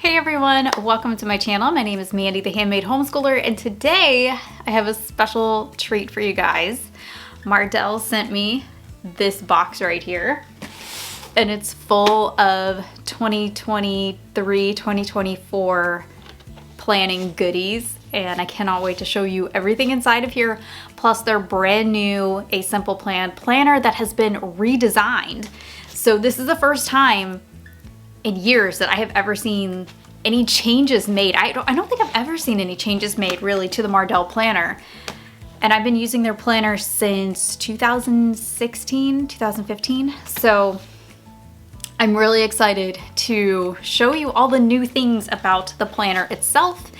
Hey everyone, welcome to my channel. My name is Mandy, the Handmade Homeschooler, and today I have a special treat for you guys. Mardel sent me this box right here, and it's full of 2023-2024 planning goodies, and I cannot wait to show you everything inside of here, plus their brand new A Simple Plan planner that has been redesigned. So this is the first time in years that I have ever seen any changes made. I don't think I've ever seen any changes made really to the Mardel planner. And I've been using their planner since 2016, 2015. So I'm really excited to show you all the new things about the planner itself.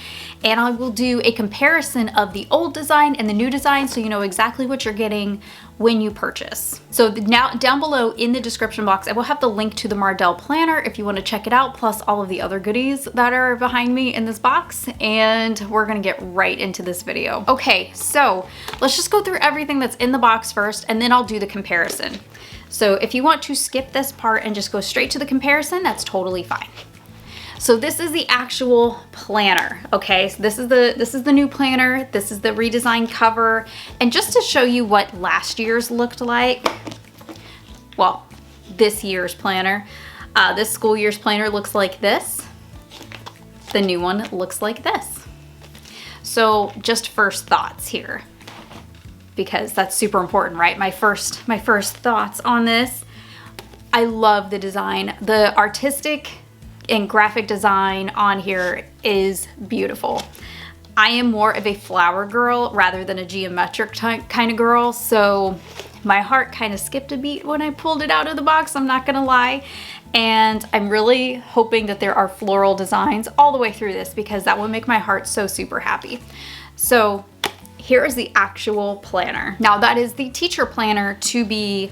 And I will do a comparison of the old design and the new design so you know exactly what you're getting when you purchase. So now down below in the description box, I will have the link to the Mardel planner if you want to check it out, plus all of the other goodies that are behind me in this box. And we're gonna get right into this video. Okay, so let's just go through everything that's in the box first, and then I'll do the comparison. So if you want to skip this part and just go straight to the comparison, that's totally fine. So this is the actual planner, okay? So this is the new planner. This is the redesigned cover. And just to show you what last year's looked like, well, this year's planner, this school year's planner looks like this. The new one looks like this. So just first thoughts here, because that's super important, right? My first thoughts on this. I love the design. The artistic and graphic design on here is beautiful. I am more of a flower girl rather than a geometric kind of girl, so my heart kind of skipped a beat when I pulled it out of the box, I'm not gonna lie. And I'm really hoping that there are floral designs all the way through this, because that would make my heart so super happy. So here is the actual planner. Now that is the teacher planner, to be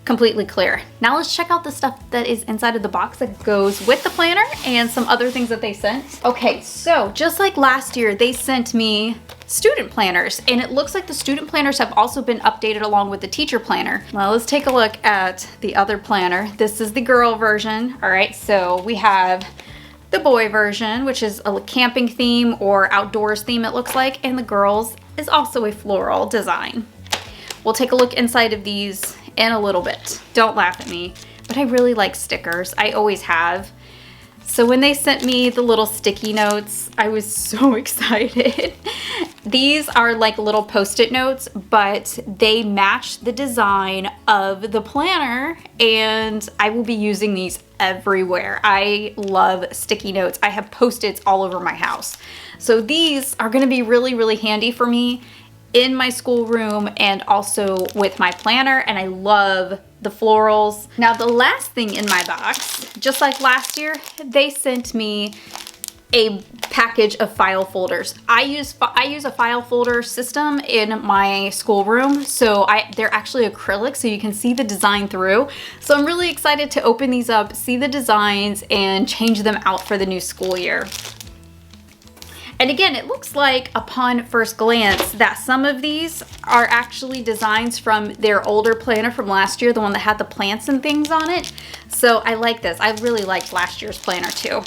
completely clear. Now let's check out the stuff that is inside of the box that goes with the planner and some other things that they sent. Okay, so just like last year, they sent me student planners, and it looks like the student planners have also been updated along with the teacher planner. Well, let's take a look at the other planner. This is the girl version. All right, so we have the boy version, which is a camping theme or outdoors theme, it looks like, and the girls is also a floral design. We'll take a look inside of these in a little bit. Don't laugh at me, but I really like stickers. I always have. So when they sent me the little sticky notes, I was so excited. These are like little post-it notes, but they match the design of the planner, and I will be using these everywhere. I love sticky notes. I have post-its all over my house. So these are gonna be really, really handy for me in my schoolroom and also with my planner, and I love the florals. Now the last thing in my box, just like last year, they sent me a package of file folders. I use a file folder system in my schoolroom, so they're actually acrylic, so you can see the design through. So I'm really excited to open these up, see the designs, and change them out for the new school year. And again, it looks like upon first glance that some of these are actually designs from their older planner from last year, the one that had the plants and things on it. So I like this. I really liked last year's planner too.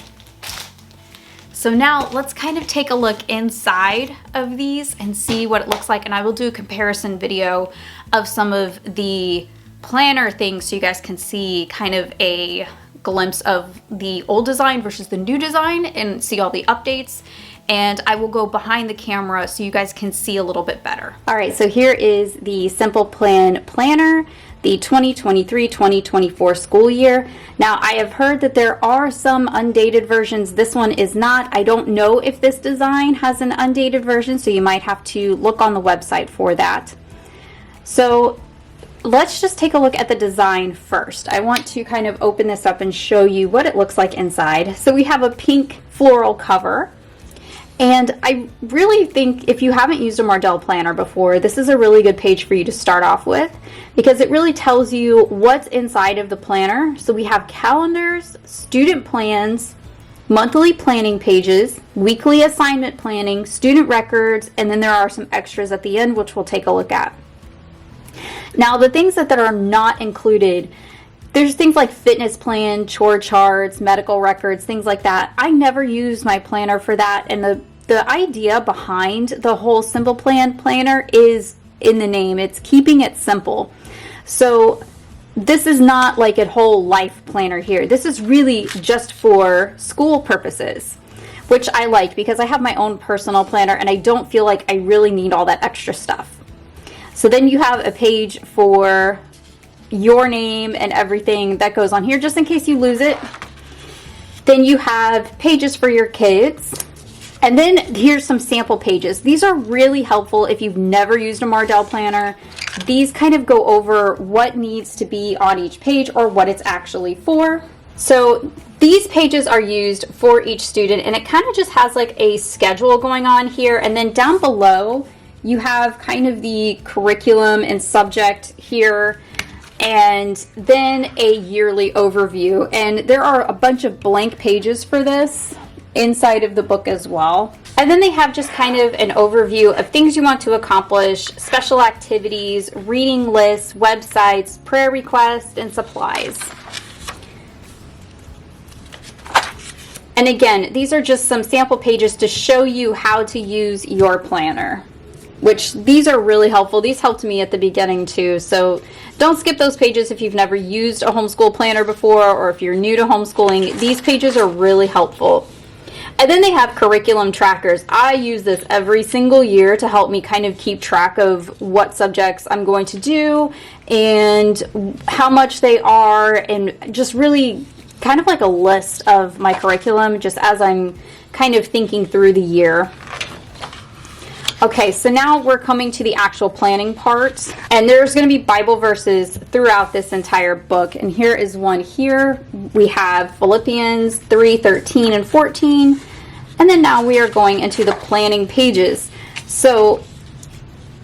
So now let's kind of take a look inside of these and see what it looks like. And I will do a comparison video of some of the planner things so you guys can see kind of a glimpse of the old design versus the new design and see all the updates. And I will go behind the camera so you guys can see a little bit better. All right, so here is the Simple Plan planner, the 2023-2024 school year. Now, I have heard that there are some undated versions. This one is not. I don't know if this design has an undated version, so you might have to look on the website for that. So let's just take a look at the design first. I want to kind of open this up and show you what it looks like inside. So we have a pink floral cover. And I really think if you haven't used a Mardel planner before, this is a really good page for you to start off with, because it really tells you what's inside of the planner. So we have calendars, student plans, monthly planning pages, weekly assignment planning, student records, and then there are some extras at the end, which we'll take a look at. Now, the things that are not included There's things like fitness plan, chore charts, medical records, things like that. I never use my planner for that, and the idea behind the whole Simple Plan planner is in the name. It's keeping it simple. So this is not like a whole life planner here. This is really just for school purposes, which I like because I have my own personal planner and I don't feel like I really need all that extra stuff. So then you have a page for your name and everything that goes on here, just in case you lose it. Then you have pages for your kids. And then here's some sample pages. These are really helpful if you've never used a Mardel planner. These kind of go over what needs to be on each page or what it's actually for. So these pages are used for each student, and it kind of just has like a schedule going on here. And then down below, you have kind of the curriculum and subject here, and then a yearly overview. And there are a bunch of blank pages for this inside of the book as well. And then they have just kind of an overview of things you want to accomplish, special activities, reading lists, websites, prayer requests, and supplies. And again, these are just some sample pages to show you how to use your planner, which these are really helpful. These helped me at the beginning too. So don't skip those pages if you've never used a homeschool planner before, or if you're new to homeschooling. These pages are really helpful. And then they have curriculum trackers. I use this every single year to help me kind of keep track of what subjects I'm going to do and how much they are, and just really kind of like a list of my curriculum just as I'm kind of thinking through the year. Okay, so now we're coming to the actual planning part, and there's going to be Bible verses throughout this entire book. And here is one here. We have Philippians 3:13 and 14. And then now we are going into the planning pages. So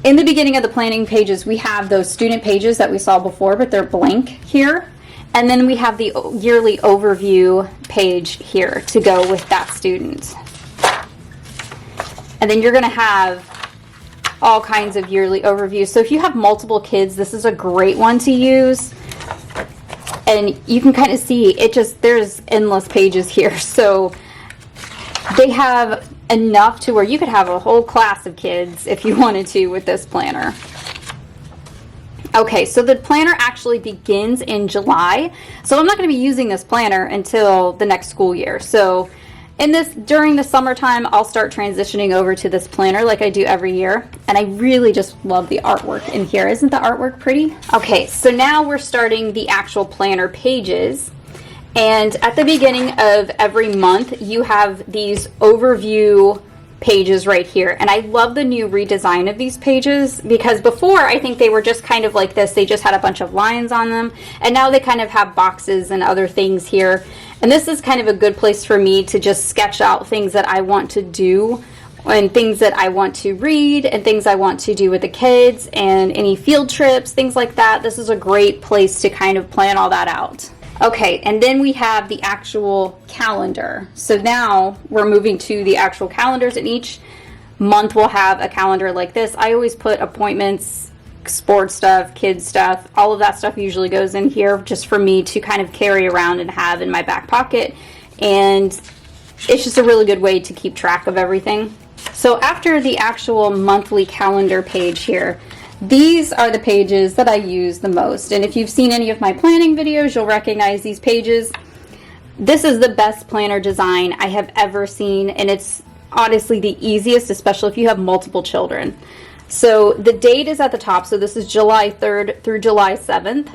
in the beginning of the planning pages, we have those student pages that we saw before, but they're blank here. And then we have the yearly overview page here to go with that student. And then you're going to have all kinds of yearly overviews. So if you have multiple kids, this is a great one to use. And you can kind of see it there's endless pages here. So they have enough to where you could have a whole class of kids if you wanted to with this planner. Okay, so the planner actually begins in July. So I'm not going to be using this planner until the next school year. So during the summertime, I'll start transitioning over to this planner like I do every year. And I really just love the artwork in here. Isn't the artwork pretty? Okay, so now we're starting the actual planner pages. And at the beginning of every month, you have these overview pages right here. And I love the new redesign of these pages, because before I think they were just kind of like this. They just had a bunch of lines on them. And now they kind of have boxes and other things here. And this is kind of a good place for me to just sketch out things that I want to do, and things that I want to read, and things I want to do with the kids, and any field trips, things like that. This is a great place to kind of plan all that out. Okay, and then we have the actual calendar. So now we're moving to the actual calendars, and each month we'll have a calendar like this. I always put appointments, sports stuff, kids stuff, all of that stuff usually goes in here just for me to kind of carry around and have in my back pocket. And it's just a really good way to keep track of everything. So after the actual monthly calendar page here, these are the pages that I use the most. And if you've seen any of my planning videos, you'll recognize these pages. This is the best planner design I have ever seen, and it's honestly the easiest, especially if you have multiple children. So the date is at the top, so this is July 3rd through July 7th.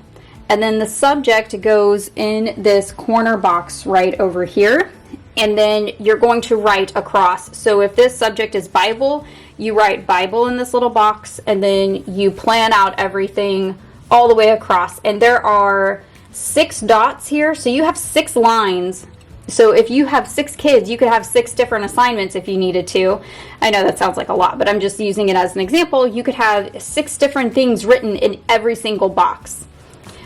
And then the subject goes in this corner box right over here. And then you're going to write across. So if this subject is Bible, you write Bible in this little box, and then you plan out everything all the way across. And there are 6 dots here, so you have 6 lines. So if you have 6 kids, you could have 6 different assignments if you needed to. I know that sounds like a lot, but I'm just using it as an example. You could have 6 different things written in every single box.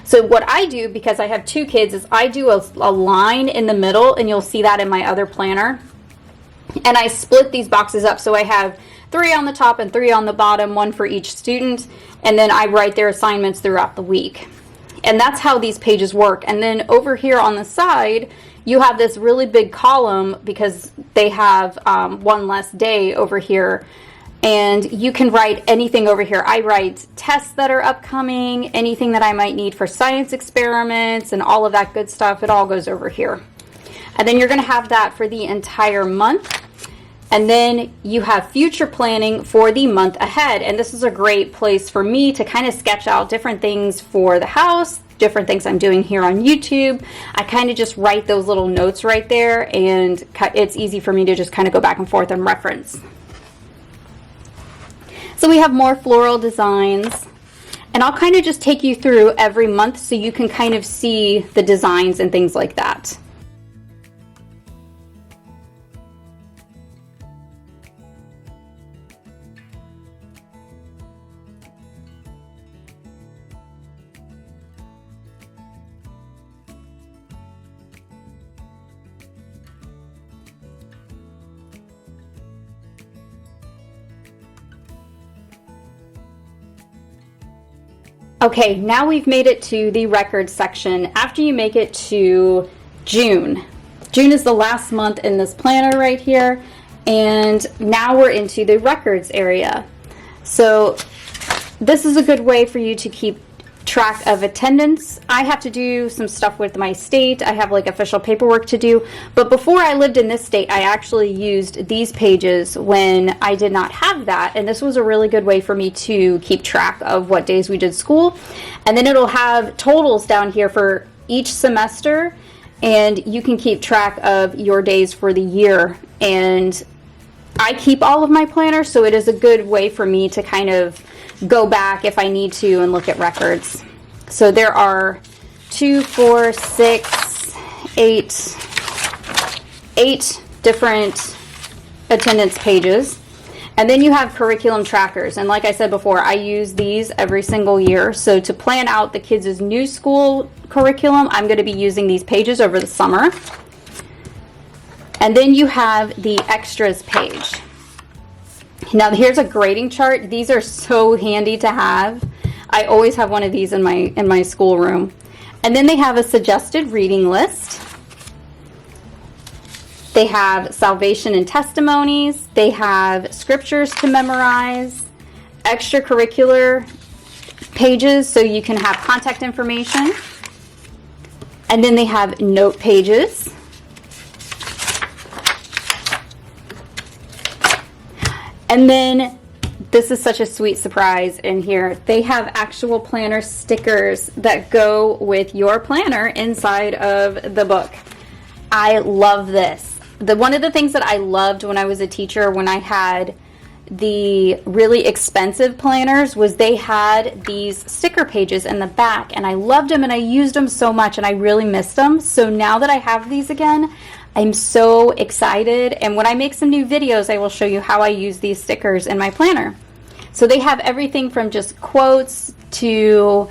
So what I do, because I have 2 kids, is I do a line in the middle, and you'll see that in my other planner. And I split these boxes up, so I have 3 on the top and 3 on the bottom, 1 for each student, and then I write their assignments throughout the week. And that's how these pages work. And then over here on the side, you have this really big column because they have one less day over here. And you can write anything over here. I write tests that are upcoming, anything that I might need for science experiments and all of that good stuff. It all goes over here. And then you're going to have that for the entire month. And then you have future planning for the month ahead. And this is a great place for me to kind of sketch out different things for the house, different things I'm doing here on YouTube. I kind of just write those little notes right there, and it's easy for me to just kind of go back and forth and reference. So we have more floral designs, and I'll kind of just take you through every month so you can kind of see the designs and things like that. Okay, now we've made it to the records section. After you make it to June. June is the last month in this planner right here, and now we're into the records area. So this is a good way for you to keep track of attendance. I have to do some stuff with my state. I have like official paperwork to do. But before I lived in this state, I actually used these pages when I did not have that. And this was a really good way for me to keep track of what days we did school. And then it'll have totals down here for each semester. And you can keep track of your days for the year. And I keep all of my planners, so it is a good way for me to kind of go back if I need to and look at records. So there are 2, 4, 6, 8 different attendance pages. And then you have curriculum trackers. And like I said before, I use these every single year. So to plan out the kids' new school curriculum, I'm going to be using these pages over the summer. And then you have the extras page. Now here's a grading chart. These are so handy to have. I always have one of these in my schoolroom. And then they have a suggested reading list. They have salvation and testimonies. They have scriptures to memorize, extracurricular pages so you can have contact information. And then they have note pages. And then this is such a sweet surprise in here. They have actual planner stickers that go with your planner inside of the book. I love this. One of the things that I loved when I was a teacher, when I had the really expensive planners, was they had these sticker pages in the back, and I loved them and I used them so much and I really missed them. So now that I have these again, I'm so excited, and when I make some new videos, I will show you how I use these stickers in my planner. So they have everything from just quotes to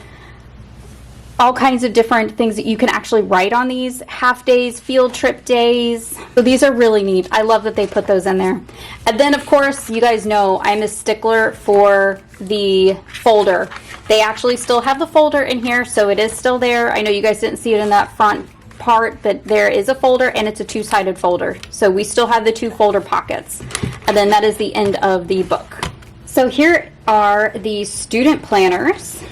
all kinds of different things that you can actually write on these, half days, field trip days. So these are really neat. I love that they put those in there. And then of course, you guys know I'm a stickler for the folder. They actually still have the folder in here, so it is still there. I know you guys didn't see it in that front part, but there is a folder, and it's a two-sided folder. So we still have the 2 folder pockets. And then that is the end of the book. So here are the student planners.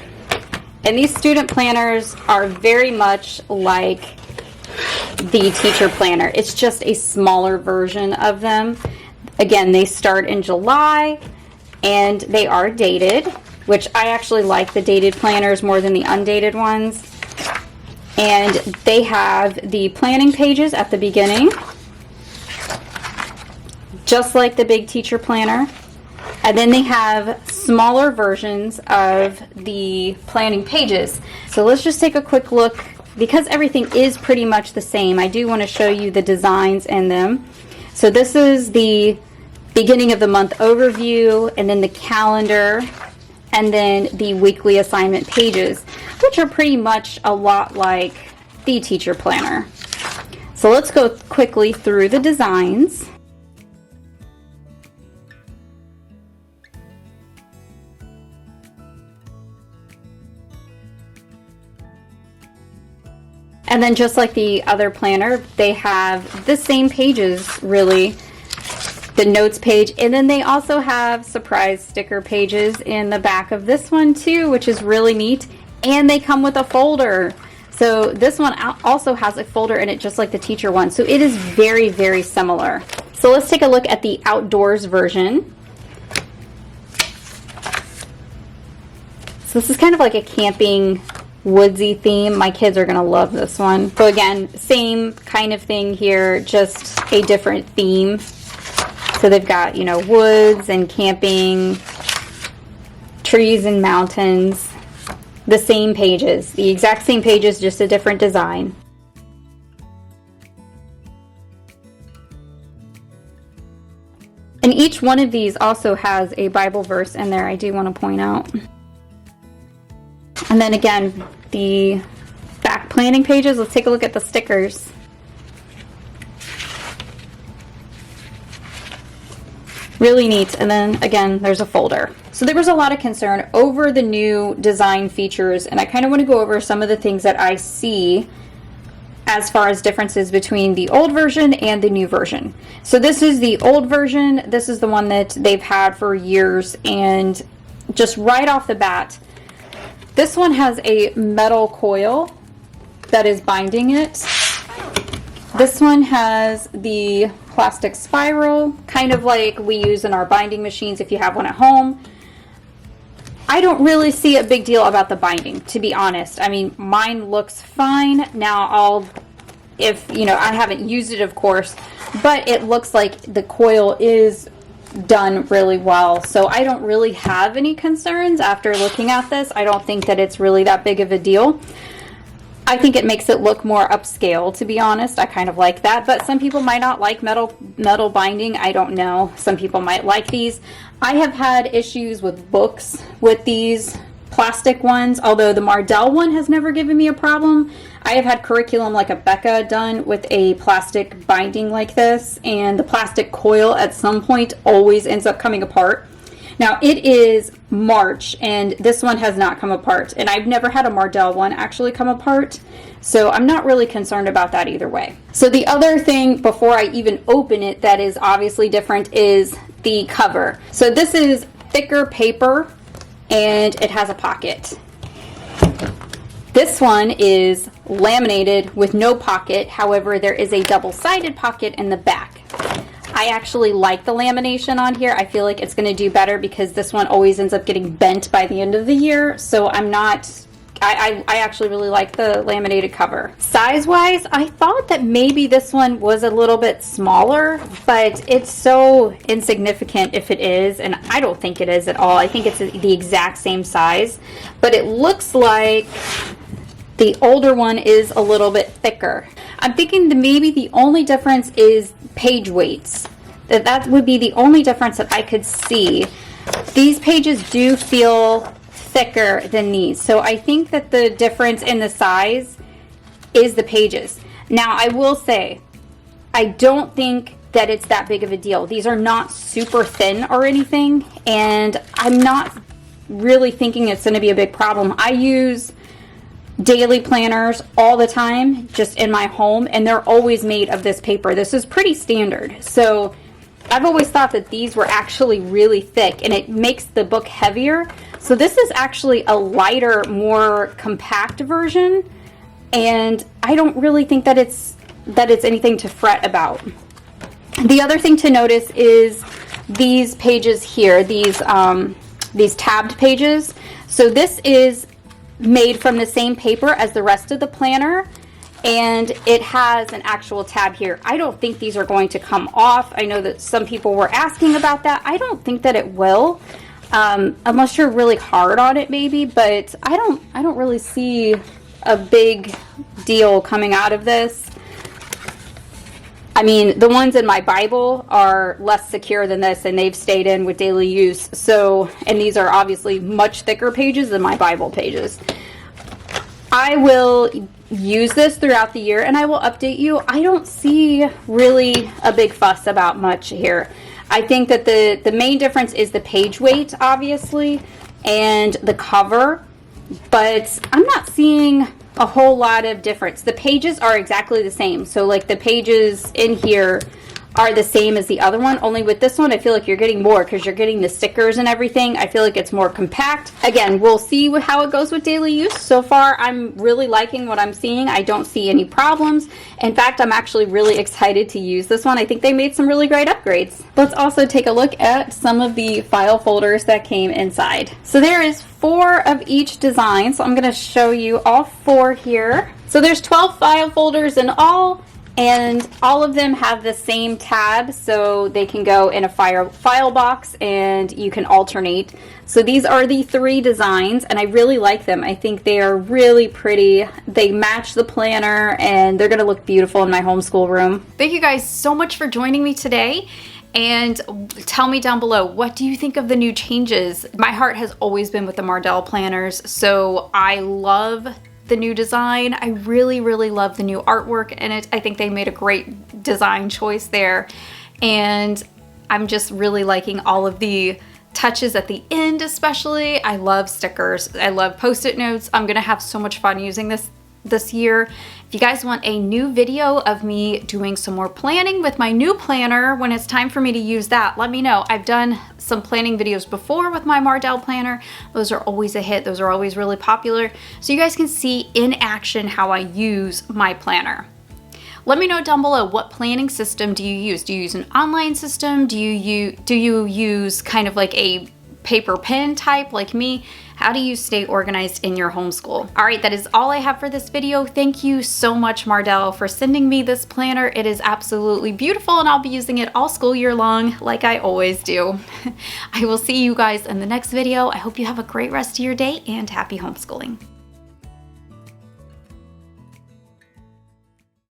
And these student planners are very much like the teacher planner. It's just a smaller version of them. Again, they start in July and they are dated, which I actually like the dated planners more than the undated ones. And they have the planning pages at the beginning, just like the big teacher planner. And then they have smaller versions of the planning pages. So let's just take a quick look. Because everything is pretty much the same, I do want to show you the designs in them. So this is the beginning of the month overview, and then the calendar, and then the weekly assignment pages, which are pretty much a lot like the teacher planner. So let's go quickly through the designs. And then just like the other planner, they have the same pages, really, the notes page, and then they also have surprise sticker pages in the back of this one too, which is really neat. And they come with a folder. So this one also has a folder in it, just like the teacher one. So it is very, very similar. So let's take a look at the outdoors version. So this is kind of like a camping, woodsy theme. My kids are gonna love this one. So again, same kind of thing here, just a different theme. So they've got, you know, woods and camping, trees and mountains. The same pages, the exact same pages, just a different design. And each one of these also has a Bible verse in there, I do want to point out. And then again, the back planning pages, let's take a look at the stickers. Really neat. And then again, there's a folder. So there was a lot of concern over the new design features, and I kind of want to go over some of the things that I see as far as differences between the old version and the new version. So this is the old version. This is the one that they've had for years, and just right off the bat, this one has a metal coil that is binding it. This one has the plastic spiral, kind of like we use in our binding machines if you have one at home. I don't really see a big deal about the binding, to be honest. I mean, mine looks fine. Now if you know, I haven't used it, of course, but it looks like the coil is done really well. So I don't really have any concerns after looking at this. I don't think that it's really that big of a deal. I think it makes it look more upscale, to be honest. I kind of like that, but some people might not like metal binding. I don't know. Some people might like these. I have had issues with books with these plastic ones, although the Mardel one has never given me a problem. I have had curriculum like a Becca done with a plastic binding like this, and the plastic coil at some point always ends up coming apart. Now it is March and this one has not come apart, and I've never had a Mardel one actually come apart, so I'm not really concerned about that either way. So the other thing before I even open it that is obviously different is the cover. So this is thicker paper and it has a pocket. This one is laminated with no pocket, however there is a double-sided pocket in the back. I actually like the lamination on here. I feel like it's going to do better because this one always ends up getting bent by the end of the year. So I actually really like the laminated cover. Size-wise, I thought that maybe this one was a little bit smaller, but it's so insignificant if it is, and I don't think it is at all. I think it's the exact same size, but it looks like the older one is a little bit thicker. I'm thinking that maybe the only difference is page weights. That would be the only difference that I could see. These pages do feel thicker than these, so I think that the difference in the size is the pages. Now I will say, I don't think that it's that big of a deal. These are not super thin or anything, and I'm not really thinking it's going to be a big problem. I use daily planners all the time just in my home, and they're always made of this paper. This is pretty standard. So I've always thought that these were actually really thick, and it makes the book heavier. So this is actually a lighter, more compact version, and I don't really think that it's anything to fret about. The other thing to notice is these pages here, these tabbed pages. So this is made from the same paper as the rest of the planner, and it has an actual tab here. I don't think these are going to come off. I know that some people were asking about that. I don't think that it will, unless you're really hard on it maybe, but I don't really see a big deal coming out of this. I mean, the ones in my Bible are less secure than this, and they've stayed in with daily use. So, and these are obviously much thicker pages than my Bible pages. I will use this throughout the year and I will update you. I don't see really a big fuss about much here. I think that the main difference is the page weight, obviously, and the cover, but I'm not seeing a whole lot of difference. The pages are exactly the same. So like the pages in here are the same as the other one, only with this one I feel like you're getting more because you're getting the stickers and everything. I feel like it's more compact. Again, we'll see how it goes with daily use. So far I'm really liking what I'm seeing. I don't see any problems. In fact, I'm actually really excited to use this one. I think they made some really great upgrades. Let's also take a look at some of the file folders that came inside. So there is 4 of each design, so I'm going to show you all 4 here. So there's 12 file folders in all, and all of them have the same tab, so they can go in a file box and you can alternate. So these are the 3 designs, and I really like them. I think they are really pretty. They match the planner, and they're gonna look beautiful in my homeschool room. Thank you guys so much for joining me today. And tell me down below, what do you think of the new changes? My heart has always been with the Mardel planners, so I love the new design. I really, really love the new artwork in it. I think they made a great design choice there. And I'm just really liking all of the touches at the end especially. I love stickers. I love post-it notes. I'm gonna have so much fun using this year. If you guys want a new video of me doing some more planning with my new planner when it's time for me to use that, let me know. I've done some planning videos before with my Mardel planner. Those are always a hit. Those are always really popular. So you guys can see in action how I use my planner. Let me know down below, what planning system do you use? Do you use an online system? Do you use kind of like a paper pen type like me? How do you stay organized in your homeschool? All right, that is all I have for this video. Thank you so much, Mardel, for sending me this planner. It is absolutely beautiful, and I'll be using it all school year long like I always do. I will see you guys in the next video. I hope you have a great rest of your day and happy homeschooling.